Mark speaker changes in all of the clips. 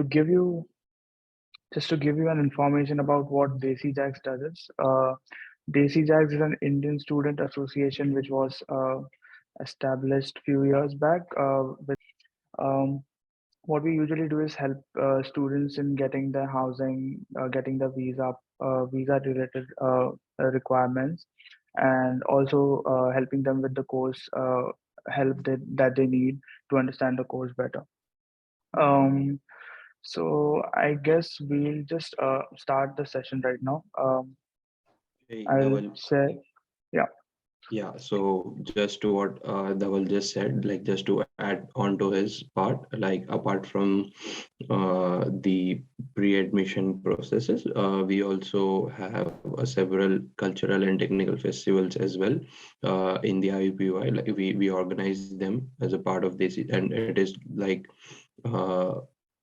Speaker 1: to give you just to give you an information about what Desi Jax does is, Desi Jax is an Indian student association which was established few years back. Um, what we usually do is help students in getting their housing, getting the visa related requirements, and also helping them with the course help that they need to understand the course better. Um, so I guess we'll just start the session right now.
Speaker 2: Hey,
Speaker 1: I'll
Speaker 2: Dhaval.
Speaker 1: say, yeah,
Speaker 2: Yeah, so just to what Dhaval just said, like just to add on to his part, like apart from the pre-admission processes, we also have several cultural and technical festivals as well in the IUPUI. Like we organize them as a part of this, and it is like uh,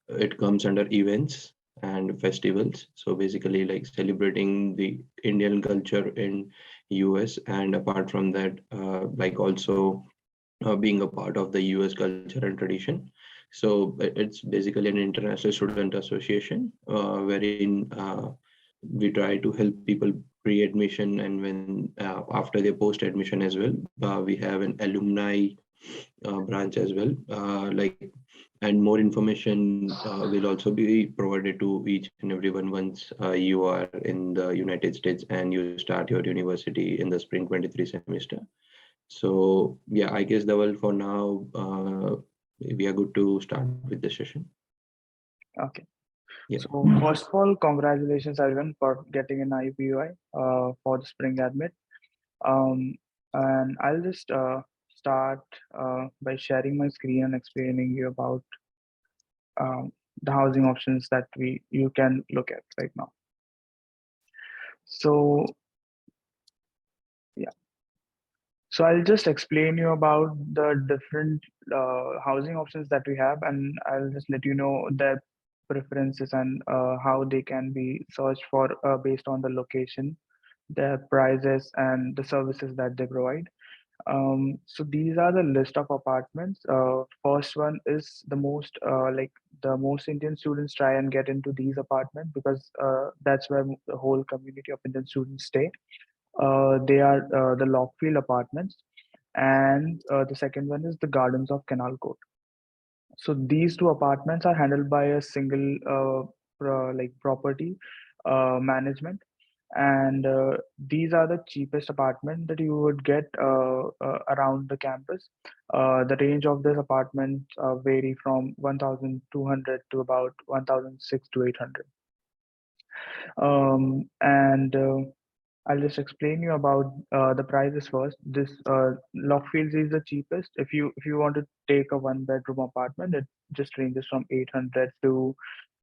Speaker 2: it comes under events and festivals. So basically, like celebrating the Indian culture in US, and apart from that, like also being a part of the US culture and tradition. So it's basically an international student association wherein we try to help people pre-admission, and when after their post-admission as well. We have an alumni branch as well. And more information will also be provided to each and everyone once you are in the United States and you start your university in the spring 23 semester. So yeah, I guess that will for now we are good to start with the session.
Speaker 1: okay.
Speaker 2: Yeah.
Speaker 1: So first of all, congratulations everyone for getting an IUPUI for the spring admit. Um, and I'll just start by sharing my screen and explaining you about um, the housing options that we you can look at right now. So yeah, so I'll just explain you about the different housing options that we have, and I'll just let you know their preferences and how they can be searched for based on the location, their prices, and the services that they provide. So these are the list of apartments. First one is the most Indian students try and get into these apartments because that's where the whole community of Indian students stay. They are the Lockfield apartments, and the second one is the Gardens of Canal Court. So these two apartments are handled by a single property management, and these are the cheapest apartment that you would get around the campus. The range of this apartment vary from 1,200 to about 1,600 to 800. And I'll just explain you about the prices first. This Lockfields is the cheapest. If you want to take a one bedroom apartment, it just ranges from 800 to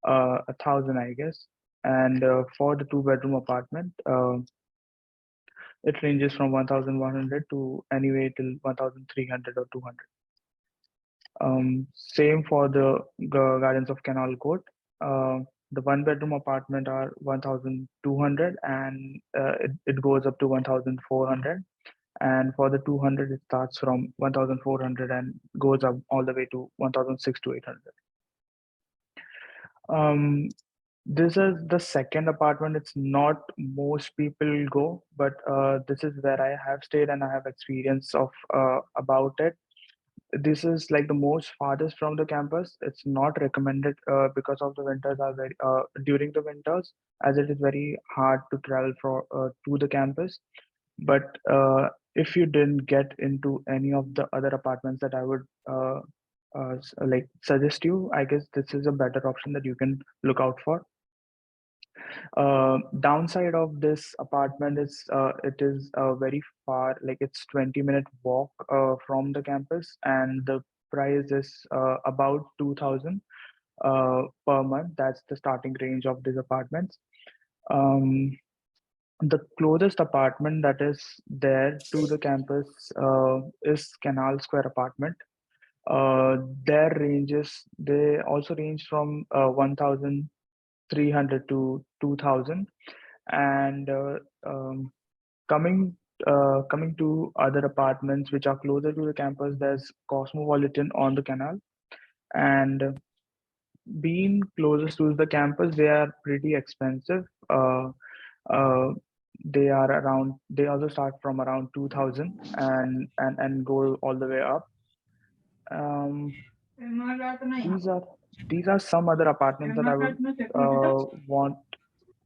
Speaker 1: 1,000, I guess. And for the two bedroom apartment, it ranges from 1,100 to anyway till 1,300 or 200. Same for the Gardens of Canal Court. The one bedroom apartment are 1,200, and it goes up to 1,400. And for the 200, it starts from 1,400 and goes up all the way to 1,600 to 800. Um, this is the second apartment. It's not most people go, but this is where I have stayed and I have experience of about it. This is like the most farthest from the campus. It's not recommended because of the winters are very during the winters, as it is very hard to travel for to the campus. But if you didn't get into any of the other apartments that I would like suggest you, I guess this is a better option that you can look out for. Downside of this apartment is it is very far, like it's 20-minute walk from the campus, and the price is about 2,000 per month. That's the starting range of these apartments. Um, the closest apartment that is there to the campus is Canal Square apartment. Their ranges, they also range from 1,300 to 2,000. And coming coming to other apartments which are closer to the campus, there's Cosmopolitan on the canal, and being closest to the campus, they are pretty expensive. Uh, they are around. They also start from around 2,000 and go all the way up. Um, these are these are some other apartments that I would want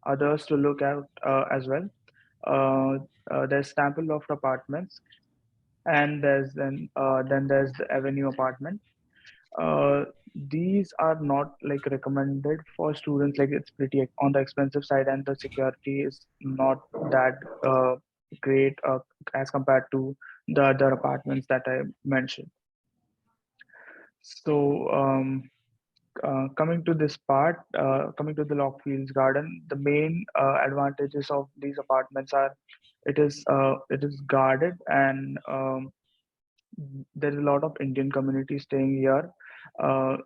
Speaker 1: others to look at as well. Uh, there's Temple Loft Apartments, and then there's the Avenue Apartment. Uh, these are not like recommended for students. Like it's pretty on the expensive side, and the security is not that great as compared to the other apartments that I mentioned. So coming to this part, coming to the Lockfields Garden, the main advantages of these apartments are it is guarded, and there's a lot of Indian community staying here. Uh,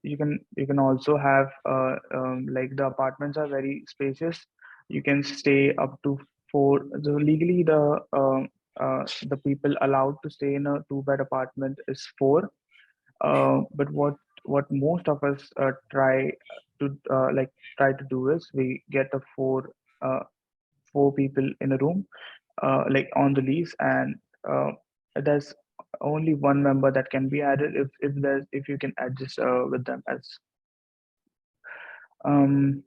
Speaker 1: you can also have like the apartments are very spacious. You can stay up to four. So legally, the people allowed to stay in a two-bed apartment is four. But what most of us to try to do is we get a uh, four people in a room, like on the lease, and there's only one member that can be added if you can adjust with them as um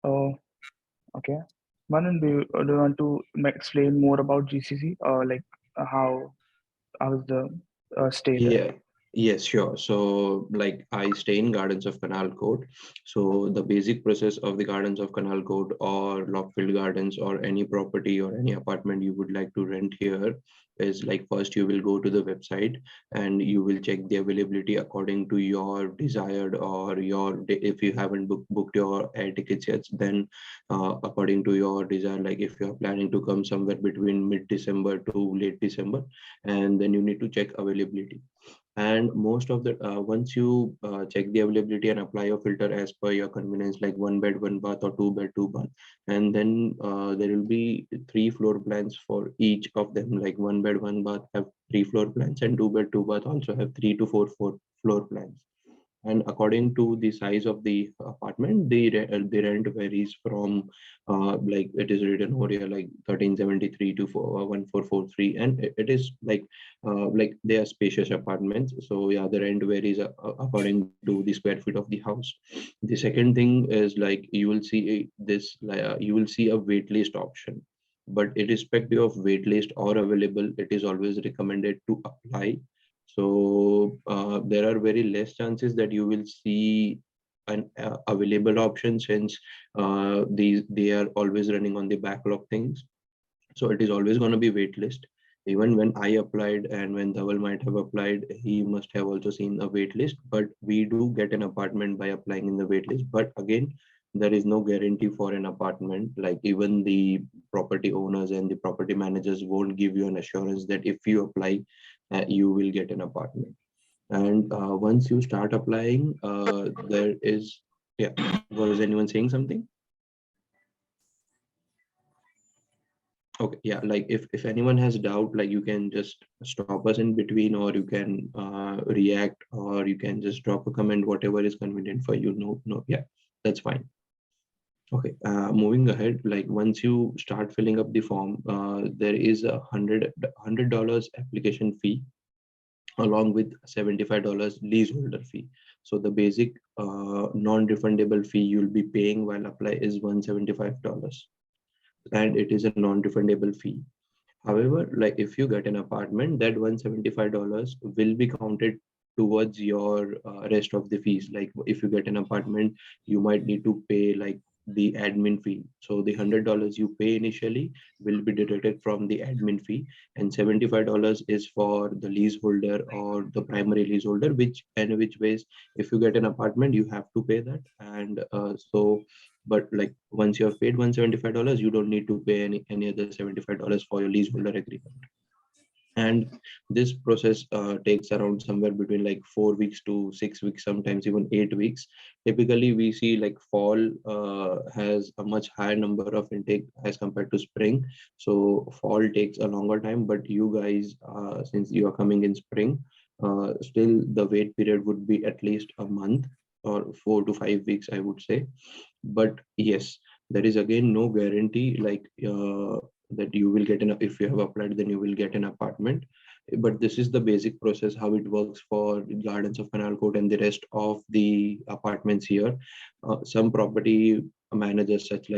Speaker 1: oh okay. Manan, do you want to explain more about GCC, or like how is the stay there?
Speaker 2: Yeah, yes, sure. So, like, I stay in Gardens of Canal Court. So, the basic process of the Gardens of Canal Court or Lockfield Gardens or any property or any apartment you would like to rent here is like first you will go to the website and you will check the availability according to your desired or if you haven't booked your air tickets yet, then according to your desire, like if you are planning to come somewhere between mid-December to late December, and then you need to check availability. And most of the once you check the availability and apply your filter as per your convenience, like one bed one bath or two bed two bath, and then there will be three floor plans for each of them, like one bed one bath have three floor plans and two bed two bath also have four floor plans. And according to the size of the apartment, the rent varies from like it is written over here like 1373 to 1443, and it is like they are spacious apartments. So yeah, the rent varies according to the square feet of the house. The second thing is like you will see you will see a wait list option, but irrespective of wait list or available, it is always recommended to apply. So there are very less chances that you will see an available option, since these they are always running on the backlog things. So it is always going to be waitlist. Even when I applied and when Dhaval might have applied, he must have also seen a waitlist. But we do get an apartment by applying in the waitlist. But again, there is no guarantee for an apartment. Like even the property owners and the property managers won't give you an assurance that if you apply, you will get an apartment. And once you start applying, there is, yeah, was anyone saying something? Okay, yeah, like if anyone has doubt, like you can just stop us in between, or you can react, or you can just drop a comment, whatever is convenient for you. No, no, yeah, that's fine. Okay, moving ahead, like once you start filling up the form, there is a $100 application fee along with $75 leaseholder fee. So the basic non-refundable fee you'll be paying while apply is $175, and it is a non-refundable fee. However, like if you get an apartment, that $175 will be counted towards your rest of the fees. Like if you get an apartment, you might need to pay like the admin fee. So the $100 you pay initially will be deducted from the admin fee, and $75 is for the leaseholder or the primary leaseholder, which ways if you get an apartment, you have to pay that. And but like once you have paid $175, you don't need to pay any other $75 for your leaseholder agreement. And this process takes around somewhere between like 4 weeks to 6 weeks, sometimes even 8 weeks. Typically we see like fall has a much higher number of intake as compared to spring, so fall takes a longer time. But you guys, since you are coming in spring, still the wait period would be at least a month or 4 to 5 weeks, I would say. But yes, there is again no guarantee like that you will get an, if you have applied then you will get an apartment. But this is the basic process how it works for Gardens of Canal Court and the rest of the apartments here. Some property managers such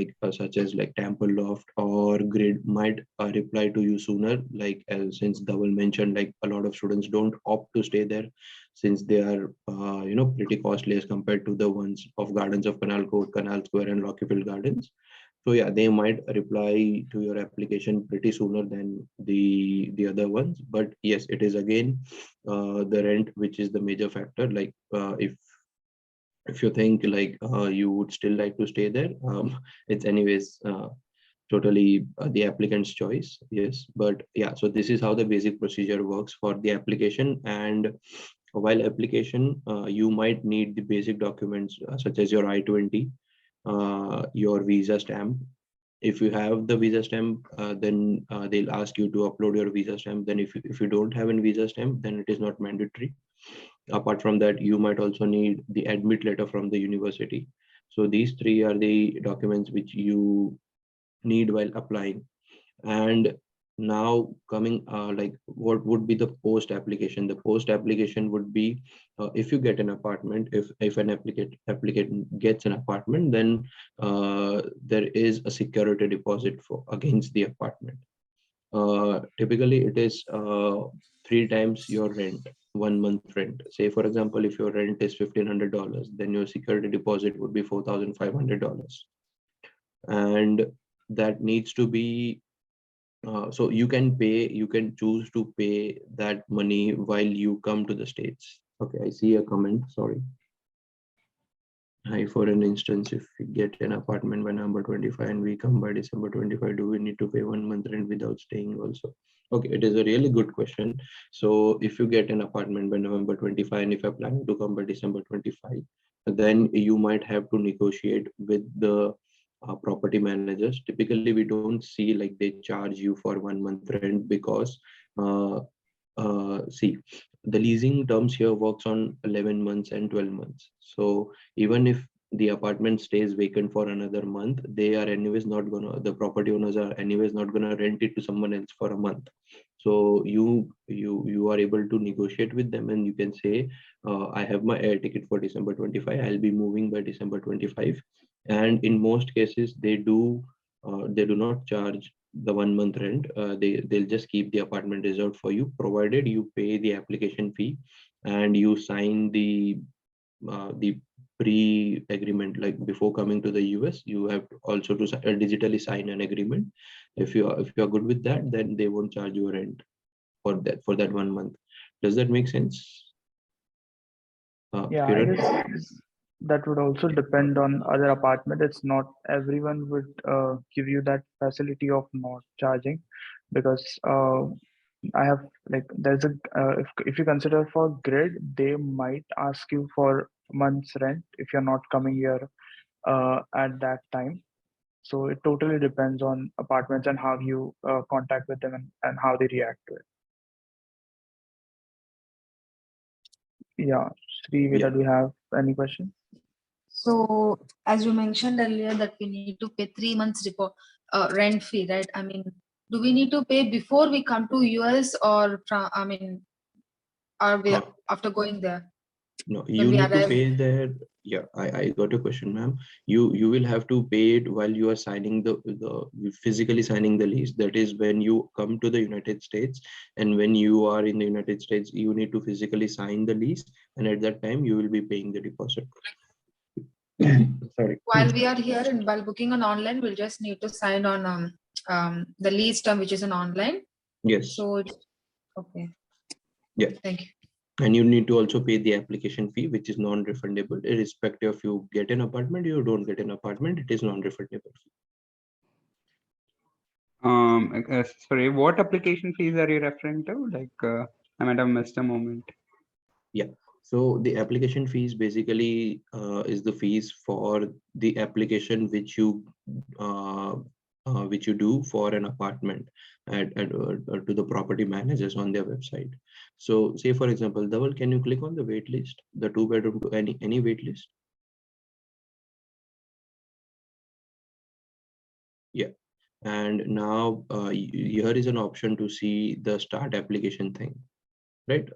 Speaker 2: as like Temple Loft or Grid might reply to you sooner, like since Dhaval mentioned, like a lot of students don't opt to stay there since they are pretty costly as compared to the ones of Gardens of Canal Court, Canal Square and Rockefeller Gardens. So yeah, they might reply to your application pretty sooner than the other ones. But yes, it is again the rent which is the major factor. Like if you think like you would still like to stay there, it's anyways totally the applicant's choice. Yes, but yeah, so this is how the basic procedure works for the application. And while application, you might need the basic documents such as your I-20, your visa stamp. If you have the visa stamp, then they'll ask you to upload your visa stamp. Then if you don't have a visa stamp, then it is not mandatory. Apart from that, you might also need the admit letter from the university. So these three are the documents which you need while applying. And now coming like what would be the post application? The post application would be if you get an apartment, if an applicant gets an apartment, then there is a security deposit for against the apartment. Typically it is 3 times your rent, 1 month rent. Say for example, if your rent is $1,500, then your security deposit would be $4,500. And that needs to be so you can choose to pay that money while you come to the States. Okay, I see a comment, sorry. Hi, for an instance, if we get an apartment by November 25 and we come by December 25, do we need to pay 1 month rent without staying also? Okay, it is a really good question. So if you get an apartment by November 25 and if you're planning to come by December 25, then you might have to negotiate with the property managers. Typically, we don't see like they charge you for 1 month rent because uh, see, the leasing terms here works on 11 months and 12 months. So even if the apartment stays vacant for another month, they are anyways not gonna, the property owners are anyways not gonna rent it to someone else for a month. So you are able to negotiate with them and you can say, I have my air ticket for December 25. I'll be moving by December 25. And in most cases, they do not charge the 1 month rent. They'll just keep the apartment reserved for you, provided you pay the application fee and you sign the pre-agreement. Like before coming to the US, you have also to digitally sign an agreement. If you are good with that, then they won't charge you rent for that 1 month. Does that make sense,
Speaker 1: Yeah, I
Speaker 2: Kiran?
Speaker 1: guess that would also depend on other apartment. It's not everyone would give you that facility of not charging, because I have like there's a if you consider for grid, they might ask you for month's rent if you're not coming here at that time. So it totally depends on apartments and how you contact with them, and how they react to it. Yeah,
Speaker 2: Yeah.
Speaker 1: Sriveda, do you have any question?
Speaker 3: So, as you mentioned earlier, that we need to pay 3 months rent fee, right? I mean, do we need to pay before we come to US or from? I mean, are we
Speaker 2: Uh,
Speaker 3: after going there
Speaker 2: No,
Speaker 3: when
Speaker 2: you
Speaker 3: we
Speaker 2: need to
Speaker 3: arrive?
Speaker 2: pay there. Yeah, I got your question, ma'am. You will have to pay it while you are signing the physically signing the lease. That is when you come to the United States, and when you are in the United States, you need to physically sign the lease, and at that time you will be paying the deposit. Sorry.
Speaker 3: While we are here and while booking on online, we'll just need to sign on the lease term, which is an online.
Speaker 2: Yes.
Speaker 3: So, okay,
Speaker 2: Yeah.
Speaker 3: thank you.
Speaker 2: And you need to also pay the application fee, which is non-refundable, irrespective if you get an apartment, you don't get an apartment, it is non-refundable.
Speaker 4: Sorry, what application fees are you referring to? I might have missed a moment.
Speaker 2: Yeah. So the application fees basically is the fees for the application uh, which you do for an apartment to the property managers on their website. So say for example, Dhaval, can you click on the wait list, the 2 bedroom to any wait list? Yeah. And now here is an option to see the start application thing, right?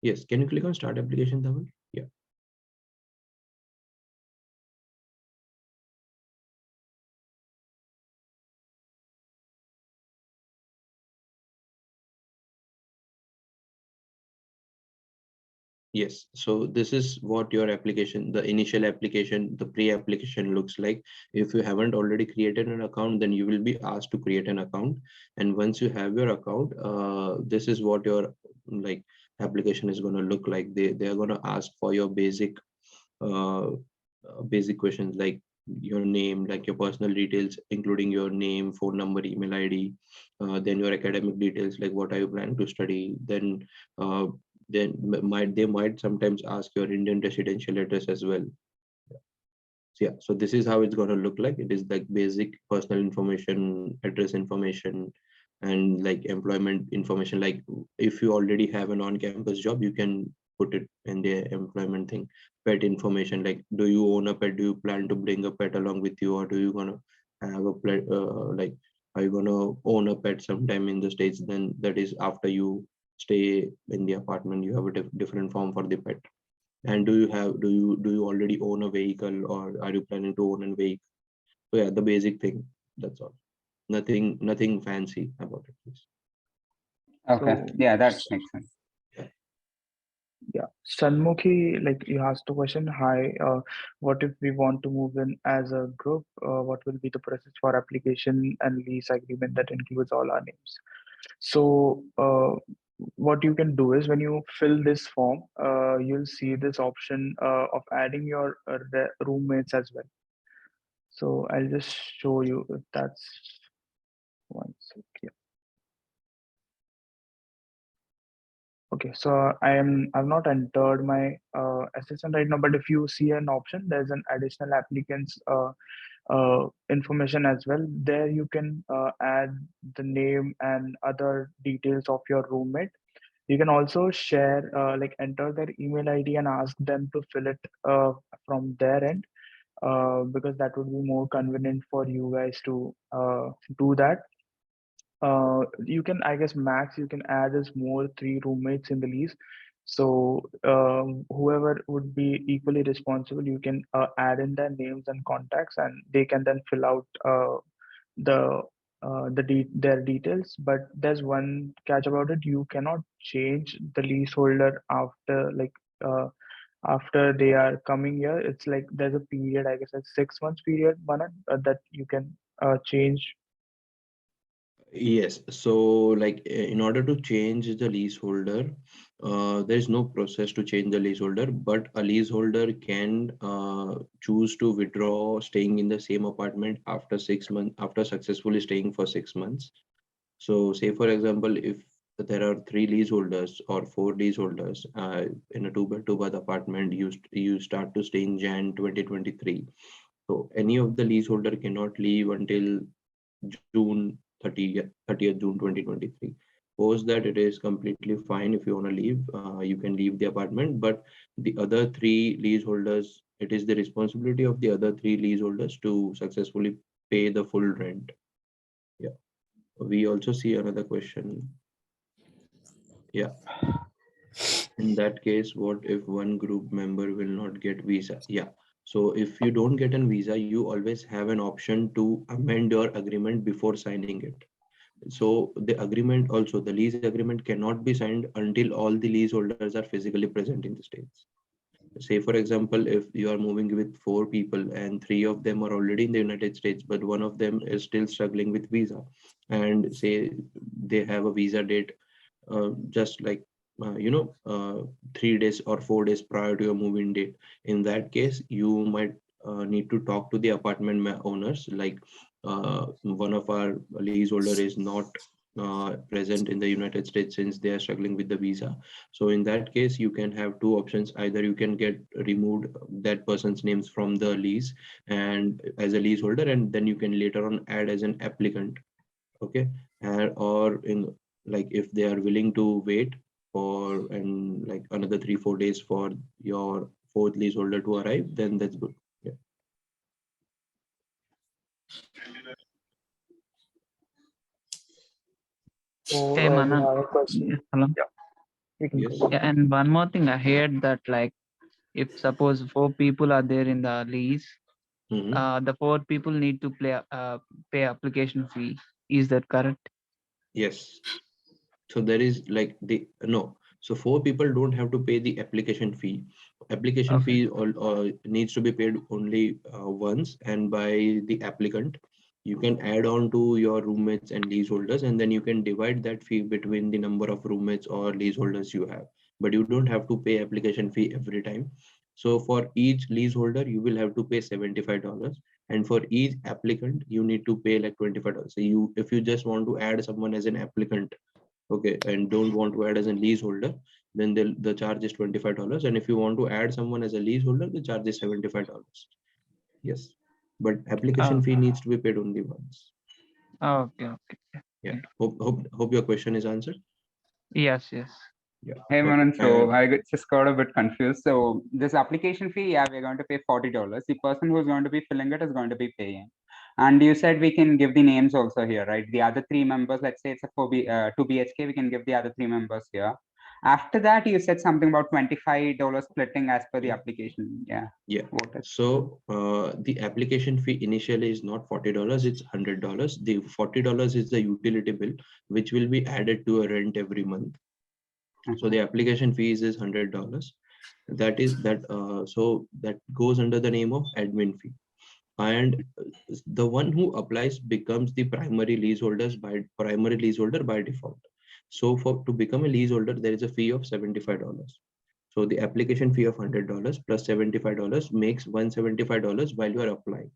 Speaker 2: Yes. Can you click on start application, Dhaval? Yeah. Yes, so this is what your application, the initial application, the pre-application looks like. If you haven't already created an account, then you will be asked to create an account. And once you have your account, this is what your like application is going to look like. They are going to ask for your uh, basic questions like your name, like your personal details, including your name, phone number, email ID, then your academic details, like what are you planning to study, uh, they might sometimes ask your Indian residential address as well. So yeah, so this is how it's going to look like. It is like basic personal information, address information, and like employment information. Like if you already have an on-campus job, you can put it in the employment thing. Pet information, like do you own a pet? Do you plan to bring a pet along with you, or do you gonna have a pet? Like are you gonna own a pet sometime in the States? Then that is after you stay in the apartment, you have a different form for the pet. And do you already own a vehicle, or are you planning to own a vehicle? So yeah, the basic thing. That's all. Nothing fancy about it, please.
Speaker 4: Okay,
Speaker 1: So,
Speaker 4: yeah, that makes sense.
Speaker 1: yeah, Sanmukhi, like you asked a question. Hi, what if we want to move in as a group? What will be the process for application and lease agreement that includes all our names? So, what you can do is when you fill this form, you'll see this option of adding your roommates as well. So I'll just show you if that's one second. Okay, so I've not entered my assistant right now, but if you see an option, there's an additional applicants information as well. There you can add the name and other details of your roommate. You can also share, like enter their email ID and ask them to fill it from their end, because that would be more convenient for you guys to do that. You can, I guess, max you can add is more 3 roommates in the lease. So whoever would be equally responsible, you can add in their names and contacts, and they can then fill out the their details. But there's one catch about it: you cannot change the leaseholder after after they are coming here. It's like there's a period, I guess, a 6 months period, Manan, that you can change.
Speaker 2: Yes, so like in order to change the leaseholder, there is no process to change the leaseholder, but a leaseholder can choose to withdraw staying in the same apartment after 6 months, after successfully staying for 6 months. So say for example, if there are 3 leaseholders or 4 leaseholders in a two-bed apartment, you start to stay in Jan 2023. So any of the leaseholder cannot leave until June 30th June 2023. Post that, it is completely fine. If you want to leave, you can leave the apartment, but the other 3 leaseholders, it is the responsibility of the other 3 leaseholders to successfully pay the full rent. Yeah. We also see another question. Yeah. In that case, what if one group member will not get visa? Yeah. So if you don't get a visa, you always have an option to amend your agreement before signing it. So the agreement also, the lease agreement cannot be signed until all the leaseholders are physically present in the States. Say, for example, if you are moving with 4 people and 3 of them are already in the United States, but one of them is still struggling with visa, and say they have a visa date just like 3 days or 4 days prior to your moving date. In that case, you might need to talk to the apartment owners, like one of our leaseholder is not present in the United States since they are struggling with the visa. So in that case, you can have two options. Either you can get removed that person's names from the lease and as a leaseholder, and then you can later on add as an applicant. Okay, and or in like if they are willing to wait for and like another 3-4 days for your fourth leaseholder to arrive, then that's good. Yeah.
Speaker 1: So
Speaker 5: Hey,
Speaker 1: we
Speaker 5: Manan.
Speaker 1: have a question.
Speaker 5: Hello.
Speaker 1: Yeah, we can
Speaker 2: Yes.
Speaker 1: go.
Speaker 5: Yeah, and one more thing, I heard that like if suppose 4 people are there in the lease, the 4 people need to pay application fee. Is that correct?
Speaker 2: Yes. So there is like the no. So 4 people don't have to pay the application fee. Application
Speaker 5: Okay.
Speaker 2: fee all needs to be paid only once and by the applicant. You can add on to your roommates and leaseholders, and then you can divide that fee between the number of roommates or leaseholders you have. But you don't have to pay application fee every time. So for each leaseholder, you will have to pay $75, and for each applicant, you need to pay like $25. So if you just want to add someone as an applicant, okay, and don't want to add as a leaseholder, then the charge is $25. And if you want to add someone as a leaseholder, the charge is $75. Yes, but application
Speaker 5: Oh,
Speaker 2: fee needs to be paid only once.
Speaker 5: okay, okay.
Speaker 2: Yeah,
Speaker 5: Okay.
Speaker 2: hope your question is answered.
Speaker 5: Yes, yes.
Speaker 2: Yeah.
Speaker 4: Hey
Speaker 2: Okay.
Speaker 4: Manan, so
Speaker 2: And
Speaker 4: just got a bit confused. So this application fee, yeah, we're going to pay $40. The person who's going to be filling it is going to be paying. And you said we can give the names also here, right? The other 3 members, let's say it's a 2 BHK, we can give the other 3 members here. After that, you said something about $25 splitting as per the application. Yeah.
Speaker 2: yeah,
Speaker 4: What is
Speaker 2: so the application fee initially is not $40, it's $100. The $40 is the utility bill, which will be added to a rent every month. So the application fees is $100. That is that so that goes under the name of admin fee, and the one who applies becomes the primary leaseholder by default. So for to become a leaseholder, there is a fee of $75. So the application fee of $100 plus $75 makes $175 while you are applying.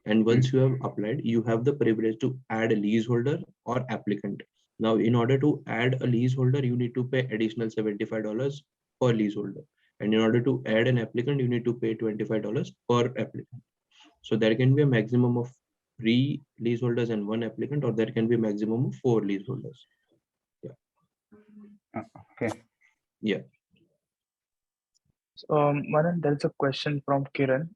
Speaker 2: And once you have applied, you have the privilege to add a leaseholder or applicant. Now, in order to add a leaseholder, you need to pay additional $75 per leaseholder. And in order to add an applicant, you need to pay $25 per applicant. So there can be a maximum of 3 leaseholders and 1 applicant, or there can be a maximum of 4 leaseholders. Yeah.
Speaker 4: okay?
Speaker 2: Yeah.
Speaker 1: Manan, there's a question from Kiran.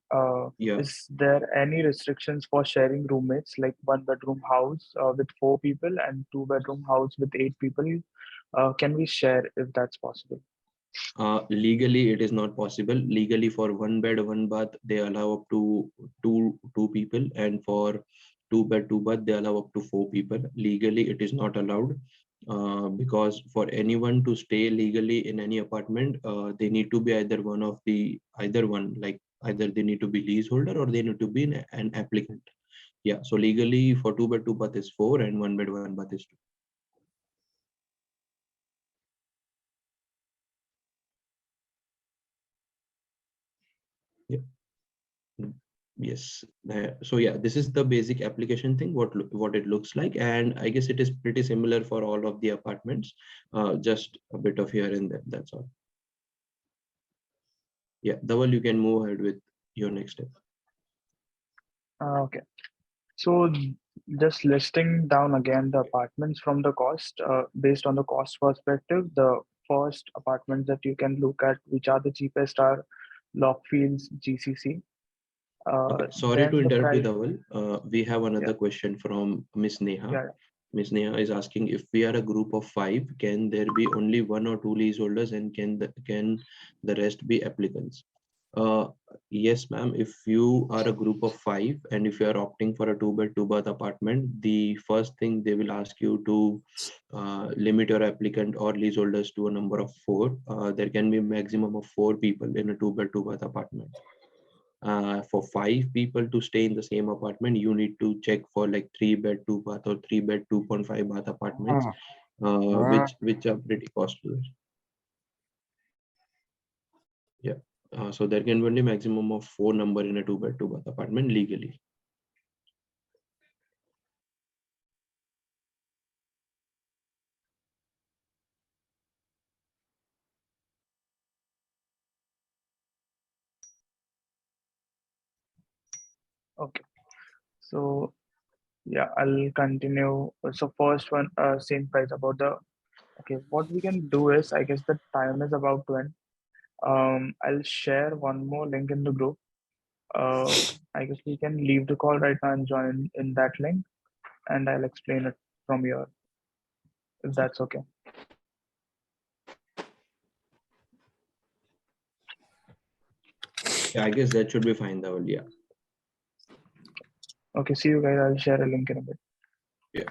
Speaker 2: Yeah.
Speaker 1: Is there any restrictions for sharing roommates, like one bedroom house with 4 people and 2 bedroom house with 8 people? Can we share if that's possible?
Speaker 2: Legally, it is not possible. Legally, for 1 bed, 1 bath, they allow up to two people, and for 2 bed, 2 bath, they allow up to 4 people. Legally, it is not allowed because for anyone to stay legally in any apartment, they need to be either one, like either they need to be leaseholder or they need to be an applicant. Yeah. So legally, for 2 bed, 2 bath is 4, and 1 bed, 1 bath is 2. Yeah. Yes. So yeah, this is the basic application thing, what it looks like, and I guess it is pretty similar for all of the apartments, just a bit of here and there. That's all. Yeah, Dhaval, you can move ahead with your next step.
Speaker 1: Okay. So just listing down again the apartments from the cost, based on the cost perspective, the first apartments that you can look at, which are the cheapest, are Lockfields GCC.
Speaker 2: Okay, sorry to
Speaker 1: Then the
Speaker 2: interrupt you,
Speaker 1: price,
Speaker 2: Dhaval. We have
Speaker 1: yeah,
Speaker 2: another question from Miss Neha.
Speaker 1: yeah.
Speaker 2: Miss Neha is asking, if we are a group of 5, can there be only 1 or 2 leaseholders, and can the rest be applicants? Uh, yes, ma'am. If you are a group of 5 and if you are opting for a 2 bed, 2 bath apartment, the first thing they will ask you to limit your applicant or leaseholders to a number of 4. There can be a maximum of 4 people in a 2 bed, 2 bath apartment. For 5 people to stay in the same apartment, you need to check for like 3 bed, 2 bath or 3 bed, 2.5 bath apartments, which are pretty costly. Yeah. So there can be only maximum of 4 number in a 2 bed, 2 bath apartment legally.
Speaker 1: Okay. So yeah, I'll continue. So first one, same price about the. Okay, what we can do is, I guess the time is about to end. I'll share one more link in the group. I guess we can leave the call right now and join in that link, and I'll explain it from here, if that's okay.
Speaker 2: Yeah, I guess that should be fine, Dhaval. Yeah.
Speaker 1: Okay, see you guys. I'll share a link in a bit.
Speaker 2: Yeah.